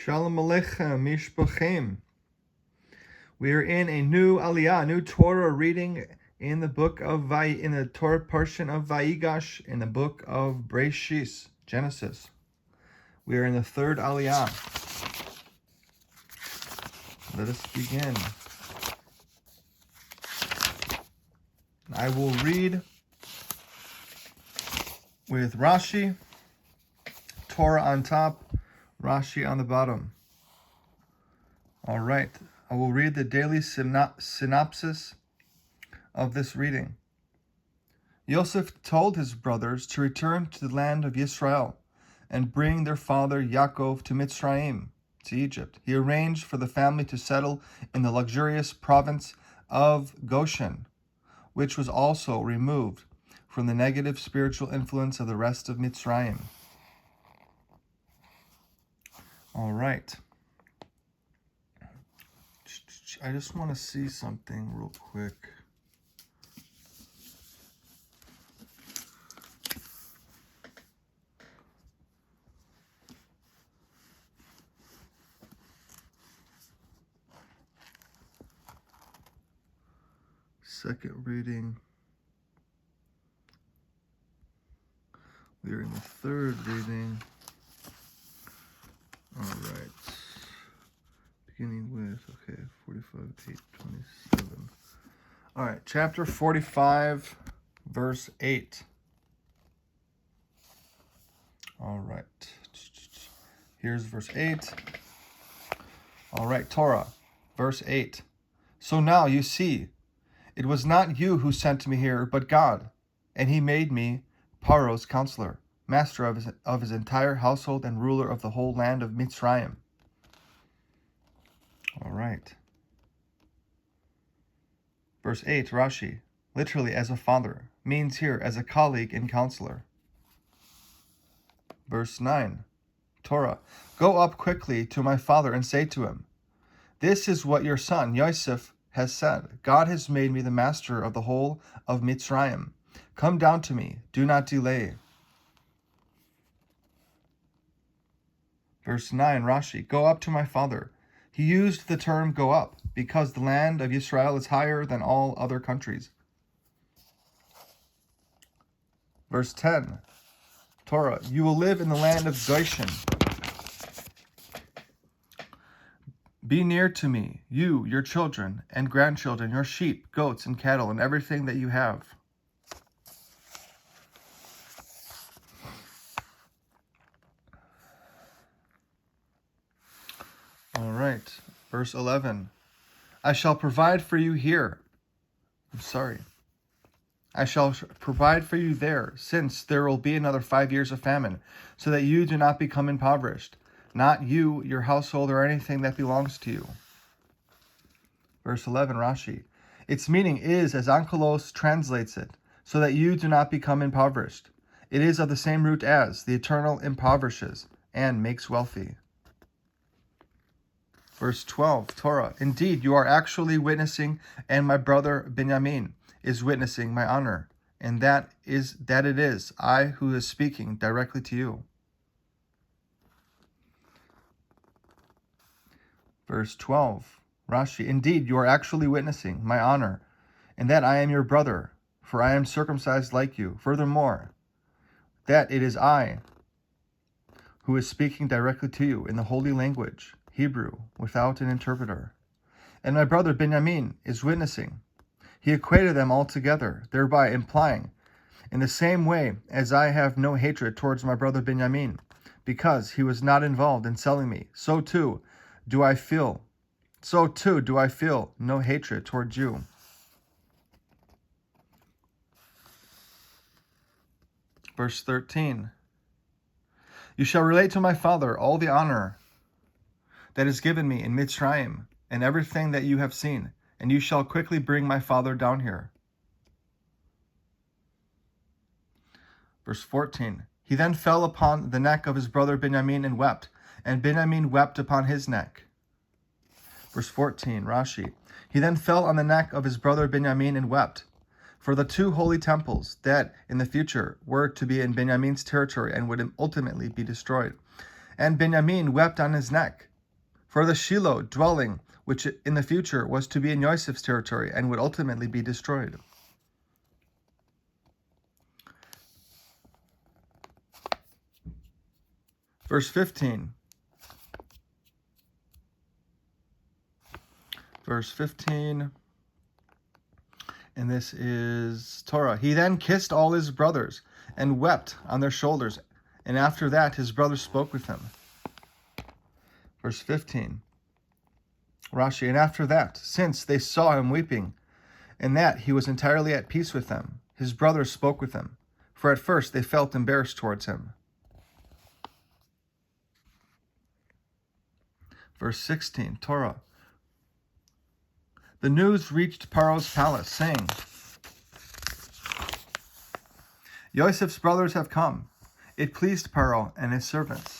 Shalom Aleichem, Mishpachim. We are in a new Aliyah, new Torah reading in the book of in the Torah portion of Vayigash, in the book of Parshas, Genesis. We are in the third Aliyah. Let us begin. I will read with Rashi, Torah on top, Rashi on the bottom. All right, I will read the daily synopsis of this reading. Yosef told his brothers to return to the land of Israel and bring their father Yaakov to Mitzrayim, to Egypt. He arranged for the family to settle in the luxurious province of Goshen, which was also removed from the negative spiritual influence of the rest of Mitzrayim. All right. I just want to see something real quick. Second reading. We're in the third reading. All right. Beginning with, 45, 8, 27. All right, chapter 45, verse 8. All right. Here's verse 8. All right, Torah, verse 8. So now you see, it was not you who sent me here, but God, and he made me Paro's counselor, master of his entire household and ruler of the whole land of Mitzrayim. All right. Verse 8, Rashi, literally as a father, means here as a colleague and counselor. Verse 9, Torah, go up quickly to my father and say to him, this is what your son Yosef has said. God has made me the master of the whole of Mitzrayim. Come down to me, do not delay. Verse 9, Rashi, go up to my father. He used the term go up because the land of Israel is higher than all other countries. Verse 10, Torah, you will live in the land of Goshen. Be near to me, you, your children and grandchildren, your sheep, goats, and cattle, and everything that you have. All right, verse 11. I shall provide for you here. I shall provide for you there, since there will be another 5 years of famine, so that you do not become impoverished. Not you, your household, or anything that belongs to you. Verse 11, Rashi. Its meaning is, as Onkelos translates it, so that you do not become impoverished. It is of the same root as, the eternal impoverishes and makes wealthy. Verse 12, Torah. Indeed, you are actually witnessing, and my brother Benjamin is witnessing my honor, and that it is I who is speaking directly to you. Verse 12, Rashi, indeed, you are actually witnessing my honor, and that I am your brother, for I am circumcised like you. Furthermore, that it is I who is speaking directly to you in the holy language, Hebrew, without an interpreter. And my brother Benjamin is witnessing. He equated them all together, thereby implying, in the same way as I have no hatred towards my brother Benjamin, because he was not involved in selling me, so too do I feel no hatred towards you. Verse 13. You shall relate to my father all the honor that is given me in Mitzrayim, and everything that you have seen, and you shall quickly bring my father down here. Verse 14. He then fell upon the neck of his brother Benjamin and wept, and Benjamin wept upon his neck. Verse 14, Rashi. He then fell on the neck of his brother Benjamin and wept, for the two holy temples that in the future were to be in Benjamin's territory and would ultimately be destroyed. And Benjamin wept on his neck, for the Shiloh dwelling, which in the future was to be in Yosef's territory and would ultimately be destroyed. Verse 15. Verse 15. And this is Torah. He then kissed all his brothers and wept on their shoulders. And after that, his brothers spoke with him. Verse 15. Rashi, and after that, since they saw him weeping, and that he was entirely at peace with them, his brothers spoke with him. For at first they felt embarrassed towards him. Verse 16, Torah. The news reached Paro's palace, saying, Yosef's brothers have come. It pleased Paro and his servants.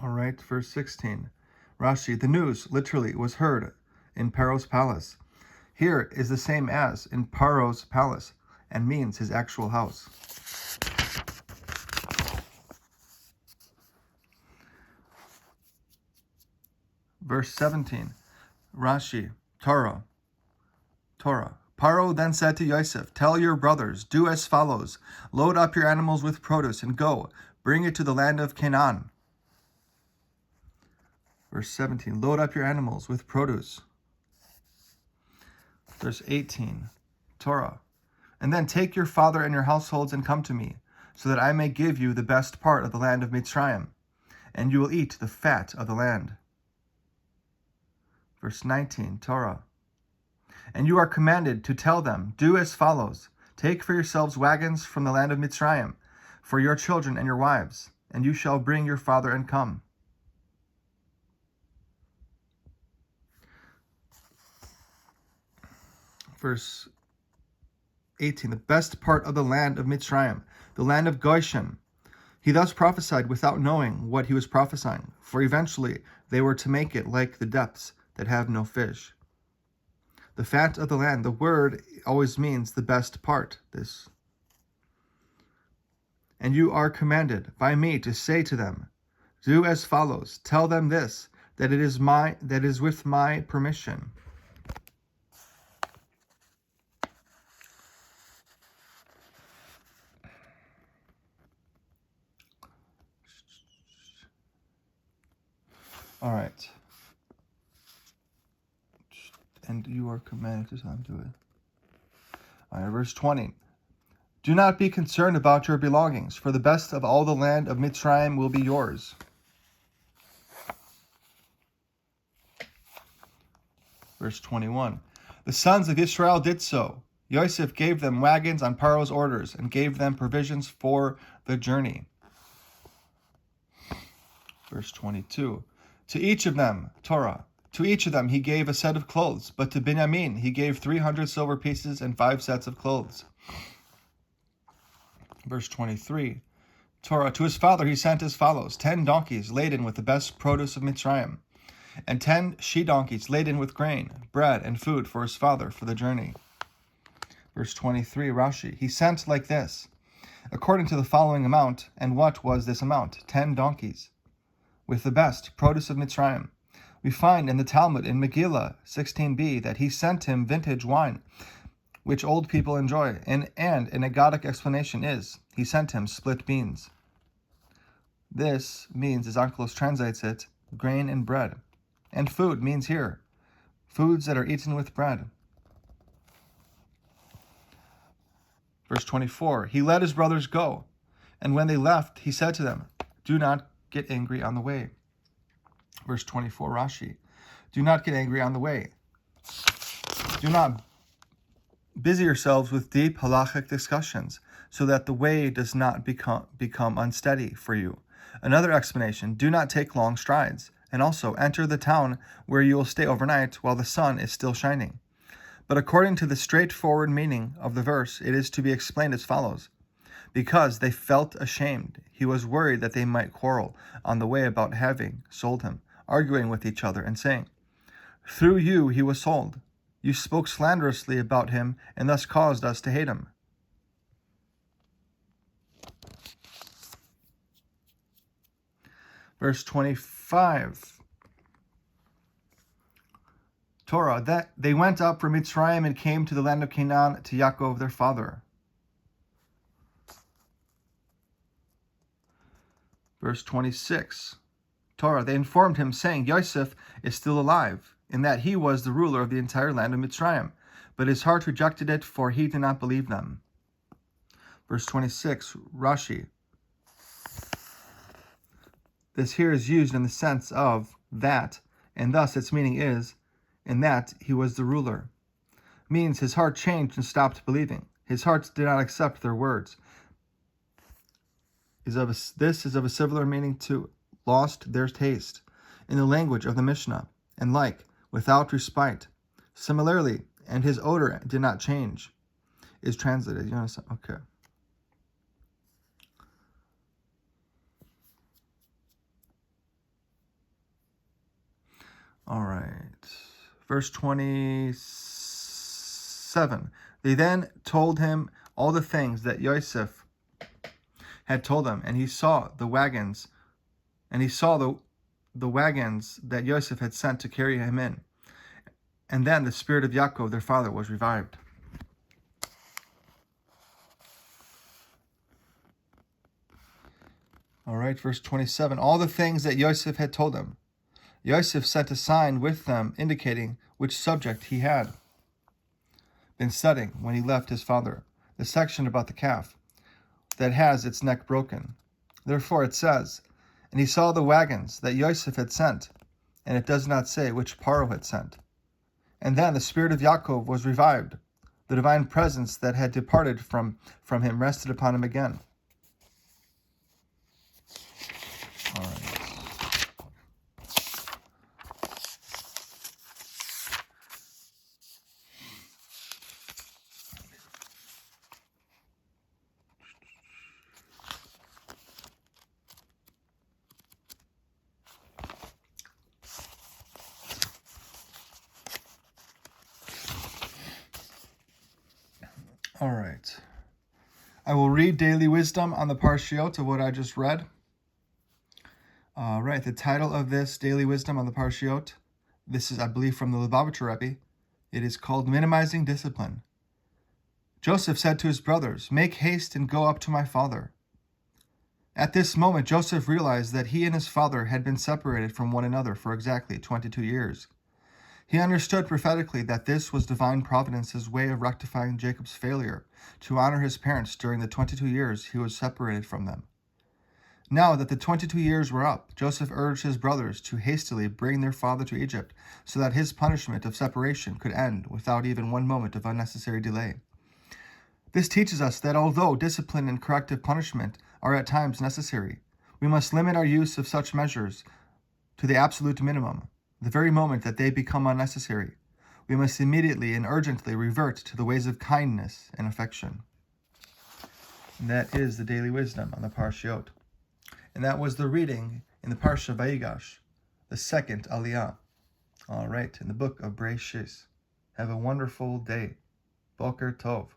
All right, verse 16. Rashi, the news literally was heard in Paro's palace. Here is the same as in Paro's palace and means his actual house. Verse 17, Rashi, Torah. Paro then said to Yosef, tell your brothers, do as follows. Load up your animals with produce and go, bring it to the land of Canaan. Verse 17, load up your animals with produce. Verse 18, Torah. And then take your father and your households and come to me, so that I may give you the best part of the land of Mitzrayim, and you will eat the fat of the land. Verse 19, Torah. And you are commanded to tell them, do as follows. Take for yourselves wagons from the land of Mitzrayim, for your children and your wives, and you shall bring your father and come. Verse 18, the best part of the land of Mitzrayim, the land of Goshen. He thus prophesied without knowing what he was prophesying, for eventually they were to make it like the depths that have no fish. The fat of the land, the word always means the best part, this. And you are commanded by me to say to them, do as follows, tell them this, that it is with my permission. All right. And you are commanded to tell them to do it. All right, verse 20. Do not be concerned about your belongings, for the best of all the land of Mitzrayim will be yours. Verse 21. The sons of Israel did so. Yosef gave them wagons on Paro's orders and gave them provisions for the journey. Verse 22. To each of them, Torah, to each of them he gave a set of clothes, but to Binyamin he gave 300 silver pieces and 5 sets of clothes. Verse 23, Torah, to his father he sent as follows, 10 donkeys laden with the best produce of Mitzrayim, and 10 she-donkeys laden with grain, bread, and food for his father for the journey. Verse 23, Rashi, he sent like this, according to the following amount, and what was this amount? 10 donkeys. With the best produce of Mitzrayim. We find in the Talmud in Megillah 16b that he sent him vintage wine, which old people enjoy, and an Agadic explanation is, he sent him split beans. This means, as Onkelos translates it, grain and bread. And food means here, foods that are eaten with bread. Verse 24, he let his brothers go, and when they left, he said to them, do not get angry on the way. Verse 24, Rashi, do not get angry on the way. Do not busy yourselves with deep halachic discussions, so that the way does not become unsteady for you. Another explanation, do not take long strides, and also enter the town where you will stay overnight while the sun is still shining. But according to the straightforward meaning of the verse, it is to be explained as follows. Because they felt ashamed, he was worried that they might quarrel on the way about having sold him, arguing with each other and saying, through you he was sold. You spoke slanderously about him and thus caused us to hate him. Verse 25. Torah, that they went up from Mitzrayim and came to the land of Canaan to Yaakov their father. Verse 26. Torah, they informed him, saying, Yosef is still alive, in that he was the ruler of the entire land of Mitzrayim. But his heart rejected it, for he did not believe them. Verse 26, Rashi. This here is used in the sense of that, and thus its meaning is, in that he was the ruler. Means his heart changed and stopped believing. His heart did not accept their words. This is of a similar meaning to lost their taste, in the language of the Mishnah, and like, without respite. Similarly, and his odor did not change, is translated. You understand? Okay. All right. Verse 27. They then told him all the things that Yosef had told them, and he saw the wagons, the wagons that Yosef had sent to carry him in. And then the spirit of Yaakov, their father, was revived. All right, verse 27. All the things that Yosef had told them. Yosef sent a sign with them, indicating which subject he had been studying when he left his father, the section about the calf that has its neck broken. Therefore it says, and he saw the wagons that Yosef had sent, and it does not say which Paro had sent. And then the spirit of Yaakov was revived. The divine presence that had departed from him rested upon him again. All right. All right. I will read daily wisdom on the Parshiot of what I just read. All right. The title of this daily wisdom on the Parshiot, this is, I believe, from the Lubavitcher Rebbe. It is called Minimizing Discipline. Joseph said to his brothers, "Make haste and go up to my father." At this moment, Joseph realized that he and his father had been separated from one another for exactly 22 years. He understood prophetically that this was divine providence's way of rectifying Jacob's failure to honor his parents during the 22 years he was separated from them. Now that the 22 years were up, Joseph urged his brothers to hastily bring their father to Egypt so that his punishment of separation could end without even one moment of unnecessary delay. This teaches us that although discipline and corrective punishment are at times necessary, we must limit our use of such measures to the absolute minimum. The very moment that they become unnecessary, we must immediately and urgently revert to the ways of kindness and affection. And that is the daily wisdom on the Parshiot. And that was the reading in the Parsha Vayigash, the second Aliyah. All right, in the book of Parshas. Have a wonderful day. Boker Tov.